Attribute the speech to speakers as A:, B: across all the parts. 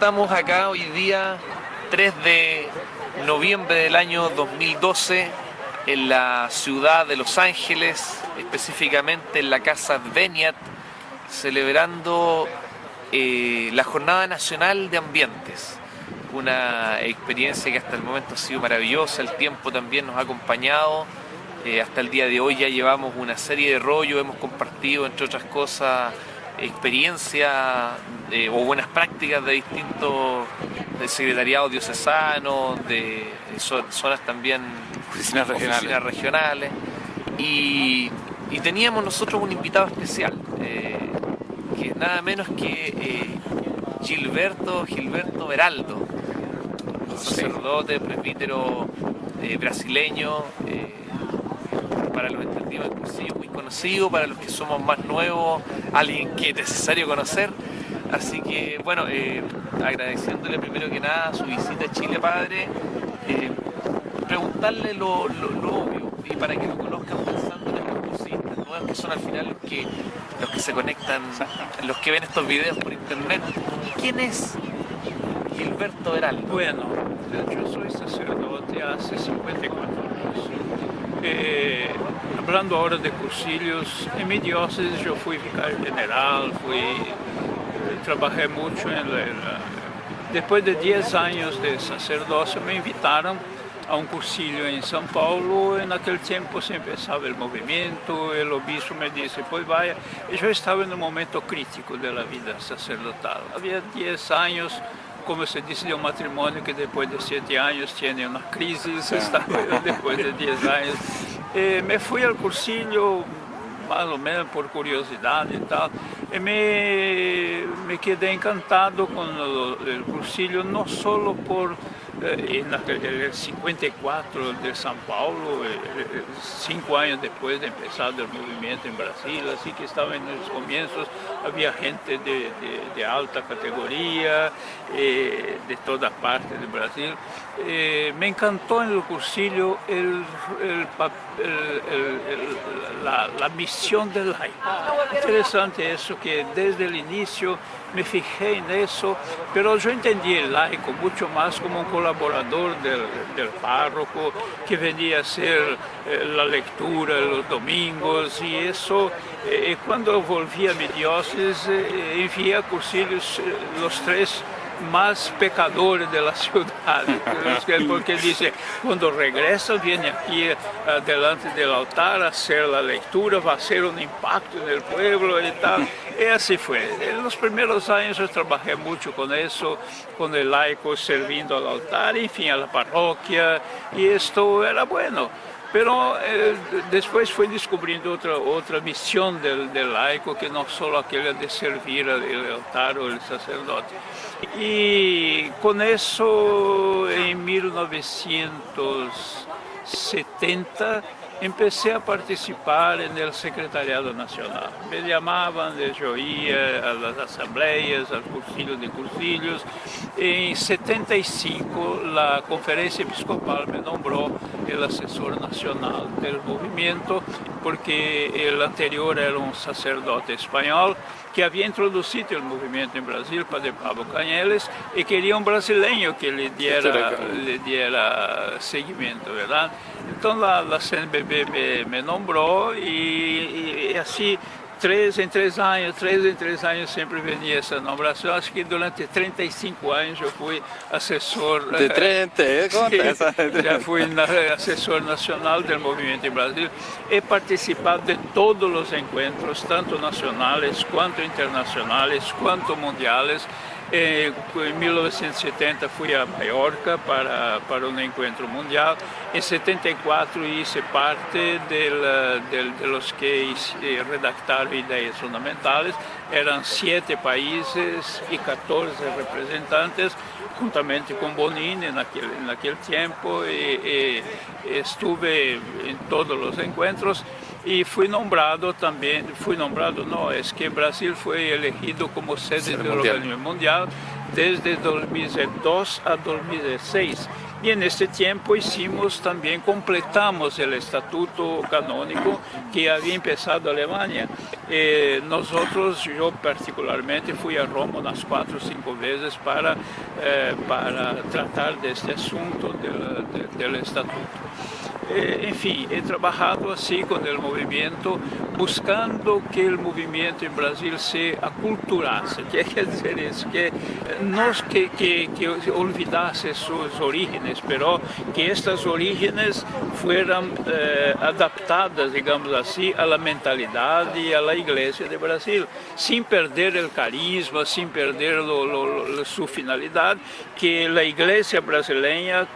A: estamos acá hoy día, 3 de noviembre del año 2012, en la ciudad de Los Ángeles, específicamente en la Casa Beñat, celebrando la Jornada Nacional de Ambientes. Una experiencia que hasta el momento ha sido maravillosa, el tiempo también nos ha acompañado. Hasta el día de hoy ya llevamos una serie de rollos, hemos compartido, entre otras cosas, experiencias o buenas prácticas de distintos secretariados diocesanos, de zonas también, oficinas regionales. Y teníamos nosotros un invitado especial, que es nada menos que Gilberto Beraldo, sacerdote, presbítero brasileño, para los entendidos del cursillo muy conocido, para los que somos más nuevos, alguien que es necesario conocer. Así que bueno, agradeciéndole primero que nada su visita a Chile, padre, preguntarle lo obvio, y para que lo conozcan pensando en estos cursistas nuevos que son al final los que se conectan, los que ven estos videos por internet. ¿Quién es Gilberto Beraldo?
B: Bueno, yo soy sacerdote hace 54 años. Hablando ahora de cursillos, en mi diócesis yo fui vicario general, trabajé mucho después de 10 años de sacerdocio me invitaron a un cursillo en São Paulo. En aquel tiempo se empezaba el movimiento, el obispo me dice, pues vaya, y yo estaba en un momento crítico de la vida sacerdotal. Había 10 años, como se dice de un matrimonio que después de 7 años tiene una crisis, estaba después de 10 años. Me fui al cursillo más o menos por curiosidad y tal, y me quedé encantado con el cursillo, no solo por en el 54 de São Paulo, 5 años después de empezar el movimiento en Brasil, así que estaba en los comienzos, había gente de alta categoría, de todas partes de Brasil. Me encantó en el cursillo la misión del laico. Interesante eso, que desde el inicio me fijé en eso, pero yo entendí el laico mucho más como un colaborador del párroco, que venía a hacer la lectura los domingos, y eso, cuando volví a mi diócesis, envié a cursillos los 3 más pecadores de la ciudad, porque dice, cuando regresa viene aquí delante del altar a hacer la lectura, va a hacer un impacto en el pueblo y tal. Y así fue. En los primeros años yo trabajé mucho con eso, con el laico sirviendo al altar, en fin, a la parroquia, y esto era bueno. Pero después fui descubriendo otra misión del laico, que no solo aquella de servir el altar o el sacerdote. Y con eso, en 1970, empecé a participar en el Secretariado Nacional. Me llamaban, yo iba a las asambleas, al cursillo de cursillos. En 75, la Conferencia Episcopal me nombró el asesor nacional del movimiento, porque el anterior era un sacerdote español que había introducido el movimiento en Brasil, Padre Pablo Cañeles, y quería un brasileño que le diera seguimiento, ¿verdad? Entonces la CNBB me nombró, y así 3 en 3 años siempre venía esa nombración. Así que durante 35 años yo fui asesor.
C: De 30,
B: ya fui asesor nacional del movimiento en Brasil. He participado de todos los encuentros, tanto nacionales, cuanto internacionales, cuanto mundiales. En 1970 fui a Mallorca para un encuentro mundial. En 74 hice parte de los que redactaron ideas fundamentales. Eran 7 países y 14 representantes, juntamente con Bonini en aquel tiempo. Estuve en todos los encuentros. Y fui nombrado también, es que Brasil fue elegido como sede del organismo mundial desde 2002 a 2006. Y en este tiempo completamos el estatuto canónico que había empezado Alemania. Nosotros, yo particularmente, fui a Roma unas 4 o 5 veces para tratar de este asunto del estatuto. En fin, he trabajado así con el movimiento, buscando que el movimiento en Brasil se aculturase. ¿Qué quiere decir eso? Que no es que olvidase sus orígenes, pero que estas orígenes fueran adaptadas, digamos así, a la mentalidad y a la Iglesia de Brasil, sin perder el carisma, sin perder su finalidad, que la Iglesia brasileña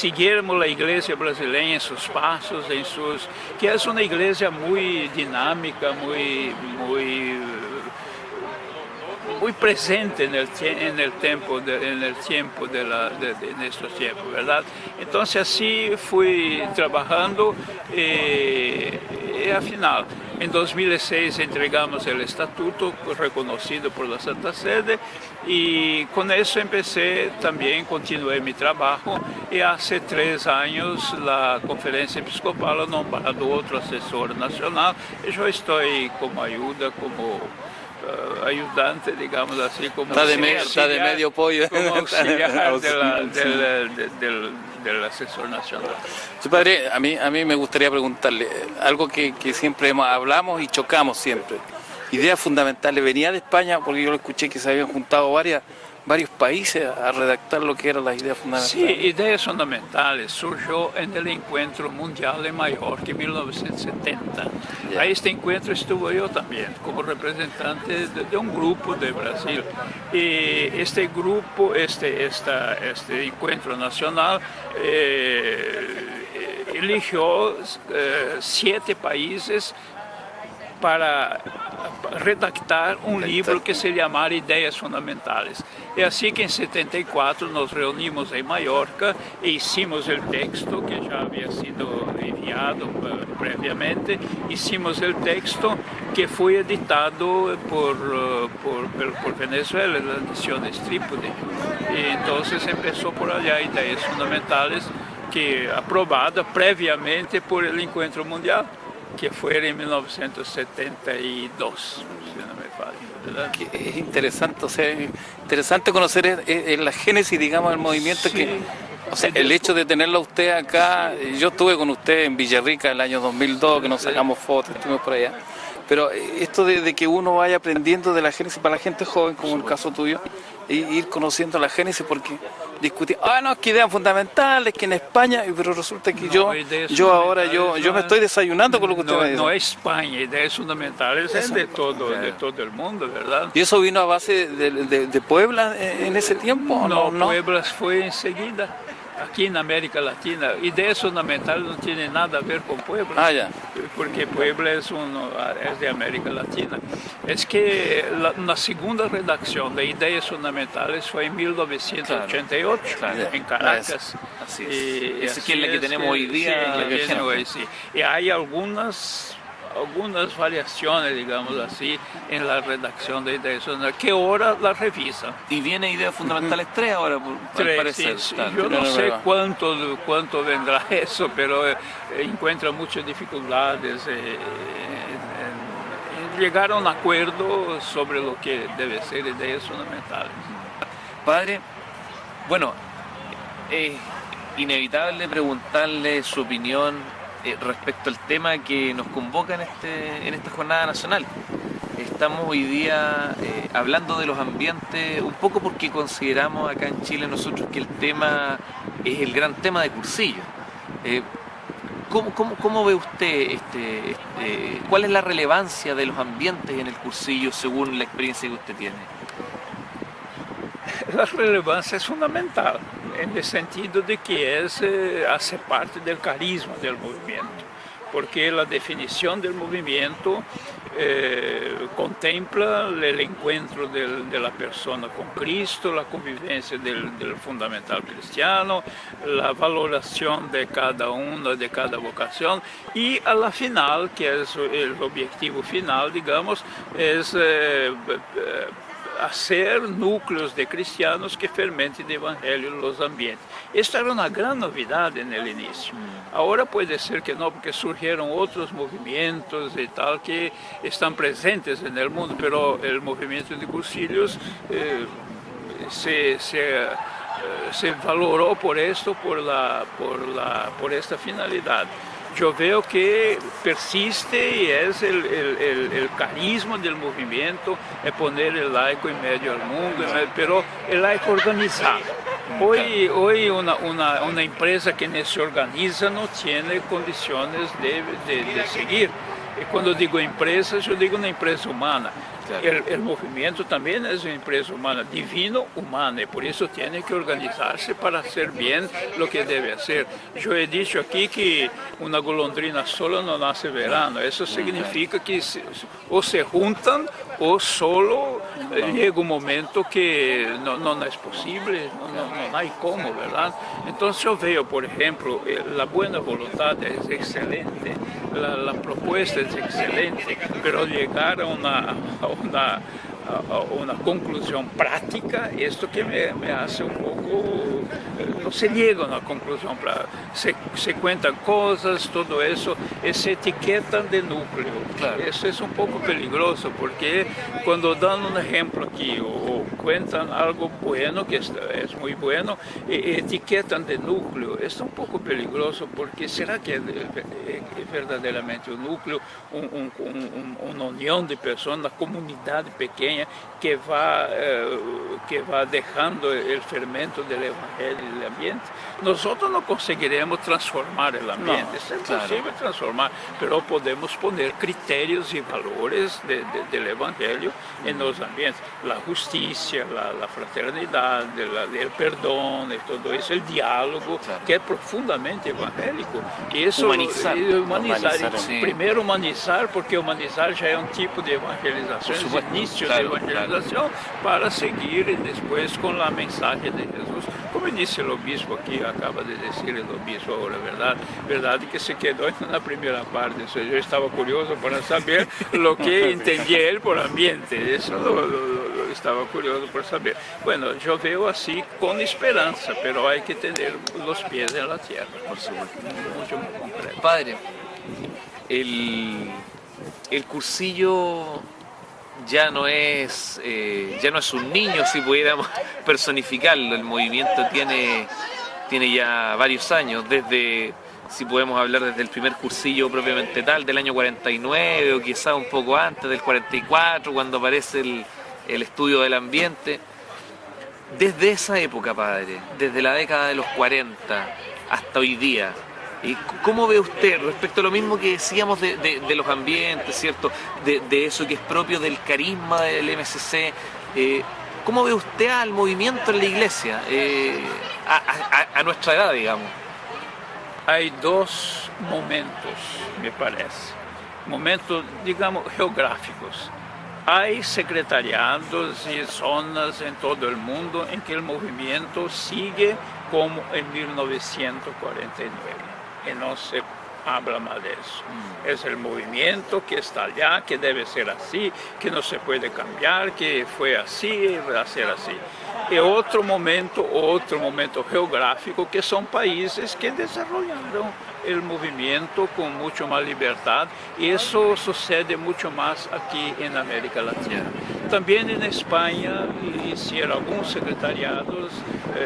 B: siguiéramos la iglesia brasileña en sus pasos, que es una iglesia muy dinámica, muy presente en el tiempo de nuestros tiempos, ¿verdad? Entonces así fui trabajando y al final, en 2006 entregamos el estatuto reconocido por la Santa Sede y con eso continué mi trabajo y hace 3 años la Conferencia Episcopal ha nombrado otro asesor nacional y yo estoy como ayuda, como ayudante, digamos así, como
C: está de medio pollo,
B: como auxiliar del asesor nacional.
C: Sí, padre, a mí me gustaría preguntarle algo que siempre hablamos y chocamos siempre. Ideas fundamentales. Venía de España porque yo lo escuché que se habían juntado varios países a redactar lo que eran las ideas fundamentales.
B: Sí, ideas fundamentales surgió en el Encuentro Mundial de Mallorca en 1970. A este encuentro estuve yo también como representante de un grupo de Brasil. Y este grupo, este encuentro nacional, eligió 7 países para redactar un libro que se llamara Ideas Fundamentales. É assim que em 74 nos reunimos em Mallorca e hicimos o texto que já havia sido enviado previamente. Hicimos o texto que foi editado por Venezuela, la ediciones Trípode. E então começou por allá Ideas Fundamentales, que aprobada previamente por el Encuentro Mundial, que fue en 1972, si no me falla, ¿verdad?
C: Es interesante, o sea, interesante conocer la génesis, digamos, del movimiento, sí. O sea, el hecho de tenerlo a usted acá, yo estuve con usted en Villarrica el año 2002, que nos sacamos fotos, estuvimos por allá, pero esto de que uno vaya aprendiendo de la génesis para la gente joven, como el caso tuyo, e ir conociendo la génesis, porque discutir, no, que ideas fundamentales, que en España, pero resulta que yo me estoy desayunando con lo que usted me dice.
B: No es España, ideas fundamentales es de todo el mundo, ¿verdad?
C: ¿Y eso vino a base de Puebla en ese tiempo?
B: No, Puebla fue enseguida. Aquí en América Latina, ideas fundamentales no tienen nada a ver con Puebla, porque Puebla es de América Latina. Es que la segunda redacción de ideas fundamentales fue en 1988, en Caracas.
A: Así es. Esa es la que tenemos hoy día.
B: Sí. Y hay algunas variaciones, digamos así, en la redacción de ideas fundamentales, que ahora la revisa.
A: Y viene Ideas Fundamentales 3 ahora, al parecer.
B: Sí. Yo no sé cuánto vendrá eso, pero encuentra muchas dificultades en llegar a un acuerdo sobre lo que debe ser ideas fundamentales.
A: Padre, bueno, es inevitable preguntarle su opinión respecto al tema que nos convoca en esta jornada nacional. Estamos hoy día hablando de los ambientes, un poco porque consideramos acá en Chile nosotros que el tema es el gran tema de Cursillo. ¿Cómo ve usted cuál es la relevancia de los ambientes en el Cursillo según la experiencia que usted tiene?
B: La relevancia es fundamental, en el sentido de que hace parte del carisma del movimiento, porque la definición del movimiento contempla el encuentro de la persona con Cristo, la convivencia del fundamental cristiano, la valoración de cada una, de cada vocación, y a la final, que es el objetivo final, digamos, es hacer núcleos de cristianos que fermenten el evangelio en los ambientes. Esta era una gran novedad en el inicio. Ahora puede ser que no, porque surgieron otros movimientos y tal que están presentes en el mundo, pero el movimiento de cursillos se valoró por esto, por esta finalidad. Yo veo que persiste y es el carisma del movimiento, es poner el laico en medio del mundo, pero el laico organizado. Hoy una empresa que no se organiza no tiene condiciones de seguir. Y cuando digo empresa, yo digo una empresa humana. Claro. El movimiento también es una empresa humana, divino-humana, y por eso tiene que organizarse para hacer bien lo que debe hacer. Yo he dicho aquí que una golondrina sola no nace verano, eso significa que o se juntan o solo llega un momento que no es posible, no hay cómo, ¿verdad? Entonces yo veo, por ejemplo, la buena voluntad es excelente, la propuesta es excelente, pero llegar a una conclusión práctica, esto que me hace un poco, no se llega a una conclusión práctica, se cuentan cosas, todo eso, y se etiquetan de núcleo. Claro. Eso es un poco peligroso, porque cuando dan un ejemplo aquí o cuentan algo bueno, que es muy bueno, y etiquetan de núcleo, es un poco peligroso, porque ¿será que es verdaderamente un núcleo, una unión de personas, una comunidad pequeña que va dejando el fermento del evangelio y del ambiente? Nosotros no conseguiremos transformar el ambiente, es imposible transformar, pero podemos poner criterios y valores del evangelio en los ambientes, la justicia, la fraternidad, el perdón, todo eso, el diálogo, que es profundamente evangélico. Y eso, humanizar. Sí. Primero humanizar, porque humanizar ya es un tipo de evangelización, es el inicio de evangelización, para seguir después con la mensaje de Jesús. Como dice el obispo aquí, acaba de decir el obispo ahora, ¿verdad? Que se quedó en la primera parte. Yo estaba curioso para saber lo que entendía él por ambiente, eso lo estaba curioso por saber. Bueno, yo veo así con esperanza, pero hay que tener los pies en la tierra, por supuesto. Mucho más concreto.
A: Padre, el cursillo ya no es un niño, si pudiéramos personificarlo. El movimiento tiene ya varios años, si podemos hablar desde el primer cursillo propiamente tal, del año 49 o quizá un poco antes, del 44, cuando aparece el estudio del ambiente. Desde esa época, padre, desde la década de los 40 hasta hoy día, ¿cómo ve usted respecto a lo mismo que decíamos de los ambientes, ¿cierto? De eso que es propio del carisma del MCC? ¿Cómo ve usted al movimiento en la iglesia, a nuestra edad, digamos?
B: Hay dos momentos, me parece, momentos, digamos, geográficos. Hay secretariados y zonas en todo el mundo en que el movimiento sigue como en 1949 y no se habla más de eso. Es el movimiento que está allá, que debe ser así, que no se puede cambiar, que fue así, va a ser así. Y otro momento geográfico, que son países que desarrollaron el movimiento con mucho más libertad, y eso sucede mucho más aquí en América Latina. También en España hicieron algunos secretariados,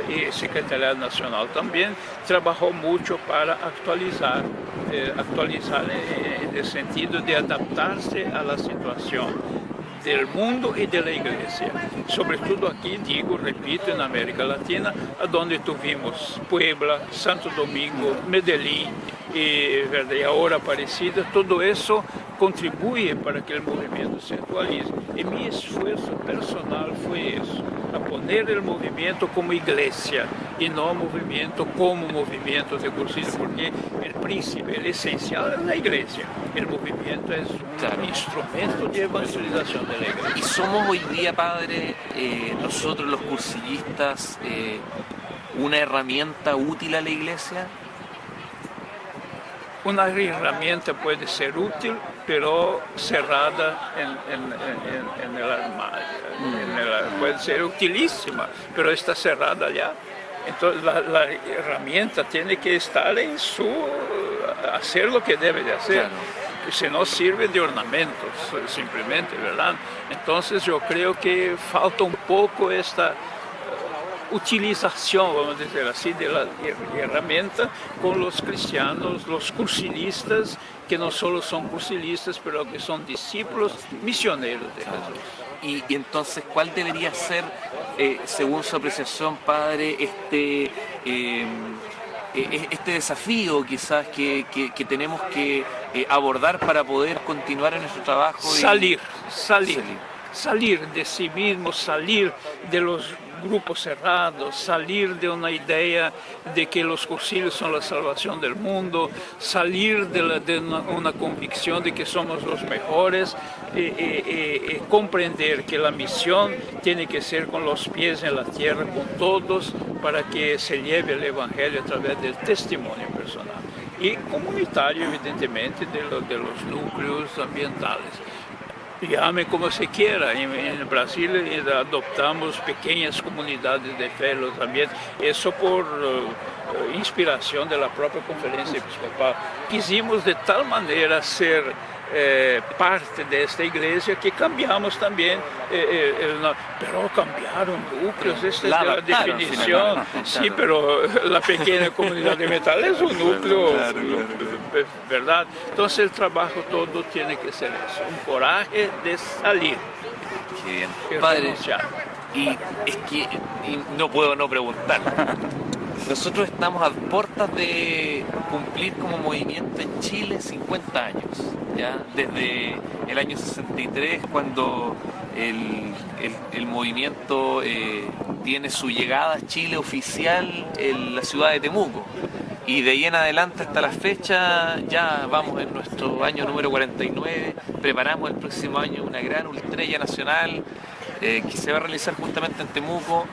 B: y Secretariado Nacional también trabajó mucho para actualizar en el sentido de adaptarse a la situación del mundo y de la iglesia. Sobre todo aquí, repito, en América Latina, donde tuvimos Puebla, Santo Domingo, Medellín y ahora Aparecida. Todo eso contribuye para que el movimiento se actualice. Y mi esfuerzo personal fue eso, a poner el movimiento como iglesia y no movimiento como movimiento de cursillo, porque el príncipe, el esencial es la iglesia. El movimiento es un instrumento de evangelización de la iglesia.
A: ¿Y somos hoy día, padre, nosotros los cursillistas, una herramienta útil a la iglesia?
B: Una herramienta puede ser útil, pero cerrada en el armario. puede ser utilísima, pero está cerrada ya. Entonces la herramienta tiene que estar en hacer lo que debe de hacer.
A: Claro.
B: Si no sirve de ornamentos, simplemente, ¿verdad? Entonces yo creo que falta un poco esta utilización, vamos a decir así, de la herramienta con los cristianos, los cursilistas, que no solo son cursilistas, pero que son discípulos misioneros de Jesús.
A: Y entonces, ¿cuál debería ser, según su apreciación, padre, este desafío quizás que tenemos que abordar para poder continuar en nuestro trabajo?
B: Salir de sí mismo, salir de los grupos cerrados, salir de una idea de que los cursillos son la salvación del mundo, salir de una convicción de que somos los mejores, comprender que la misión tiene que ser con los pies en la tierra, con todos, para que se lleve el Evangelio a través del testimonio personal. Y comunitario, evidentemente, de los núcleos ambientales. Llame como se quiera. En Brasil adoptamos pequeñas comunidades de fe en los ambientes, eso por inspiración de la propia conferencia episcopal. Quisimos de tal manera ser parte de esta iglesia que cambiamos también, pero cambiaron núcleos, esta es la definición, sí, pero la pequeña comunidad de metal es un núcleo, ¿verdad? Entonces el trabajo todo tiene que ser eso, un coraje de salir.
A: Qué bien. Padre, y es que no puedo no preguntar. Nosotros estamos a puertas de cumplir como movimiento en Chile 50 años, ¿ya? Desde el año 63, cuando el movimiento tiene su llegada a Chile oficial en la ciudad de Temuco. Y de ahí en adelante hasta la fecha, ya vamos en nuestro año número 49, preparamos el próximo año una gran ultrella nacional que se va a realizar justamente en Temuco.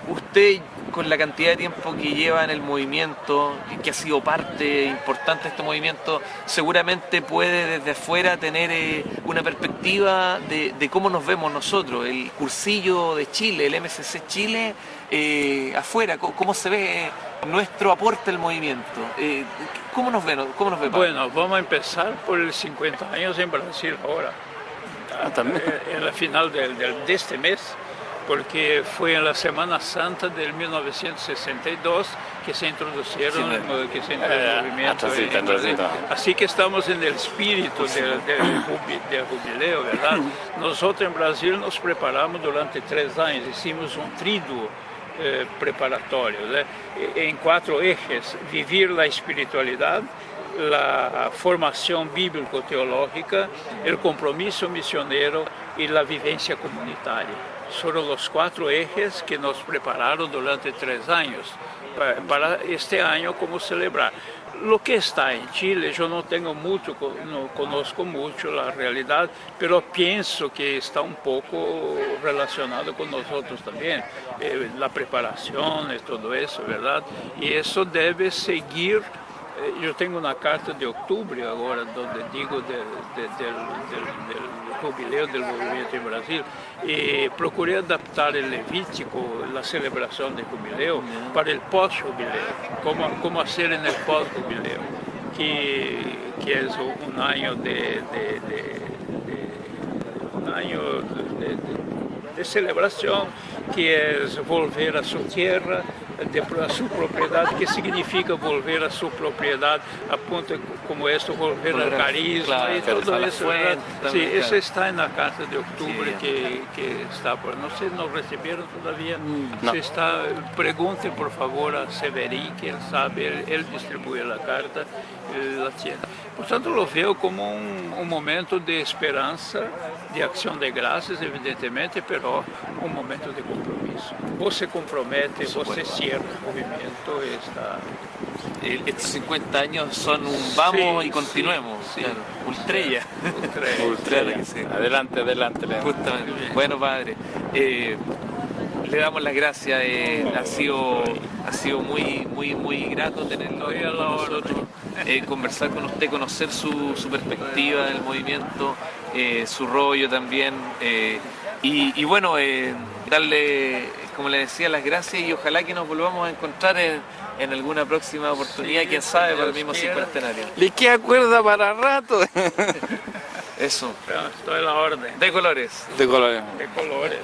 A: Usted, con la cantidad de tiempo que lleva en el movimiento, que ha sido parte importante de este movimiento, seguramente puede desde afuera tener una perspectiva de cómo nos vemos nosotros, el cursillo de Chile, el MCC Chile, afuera, cómo se ve nuestro aporte al movimiento. ¿Cómo nos ve?
B: Bueno, vamos a empezar por el 50 años en Brasil ahora, en la final de este mes, porque fue en la Semana Santa del 1962 que se introducieron, que se entró el movimiento en Brasil. Así que estamos en el espíritu del jubileo, ¿verdad? Nosotros en Brasil nos preparamos durante 3 años, hicimos un triduo preparatorio, ¿eh? En 4 ejes: vivir la espiritualidad, la formación bíblico-teológica, el compromiso misionero y la vivencia comunitaria. Fueron los 4 ejes que nos prepararon durante 3 años para este año como celebrar. Lo que está en Chile, yo no conozco mucho la realidad, pero pienso que está un poco relacionado con nosotros también, la preparación y todo eso, ¿verdad? Y eso debe seguir. Yo tengo una carta de octubre ahora donde digo del jubileo del movimiento en Brasil, y procuré adaptar el Levítico, la celebración del jubileo, para el post-jubileo, cómo hacer en el post-jubileo, que es un año de celebración, que es volver a su tierra, a su propiedad, que significa volver a su propiedad, a punto como esto, volver al carisma, claro, y todo eso. Sí, eso está en la carta de octubre, que está por, no sé, no recibieron todavía.
C: No.
B: Pregunten por favor a Severín, que él sabe, él distribuye la carta, él la tiene. Por tanto, lo veo como un momento de esperanza, de acción de gracias, evidentemente, pero un momento de compromiso. Vos se compromete, vos se cierra el movimiento.
A: Estos 50 años son un vamos, sí, y continuemos.
B: Sí,
A: claro. Ultrella.
C: Ultrella.
A: Claro, sí.
C: Adelante.
A: Justamente. Bueno, padre, le damos las gracias. Ha sido muy grato tenerlo con nosotros, conversar con usted, conocer su perspectiva del movimiento, su rollo también. Y bueno, darle, como le decía, las gracias y ojalá que nos volvamos a encontrar en alguna próxima oportunidad,
B: Sí,
A: quién sabe,
B: Dios
A: para el mismo
B: quiera.
A: cincuentenario.
C: ¿Le queda cuerda para rato?
A: Eso,
B: Pero estoy a la orden.
A: de colores.
C: De colores.
B: De colores.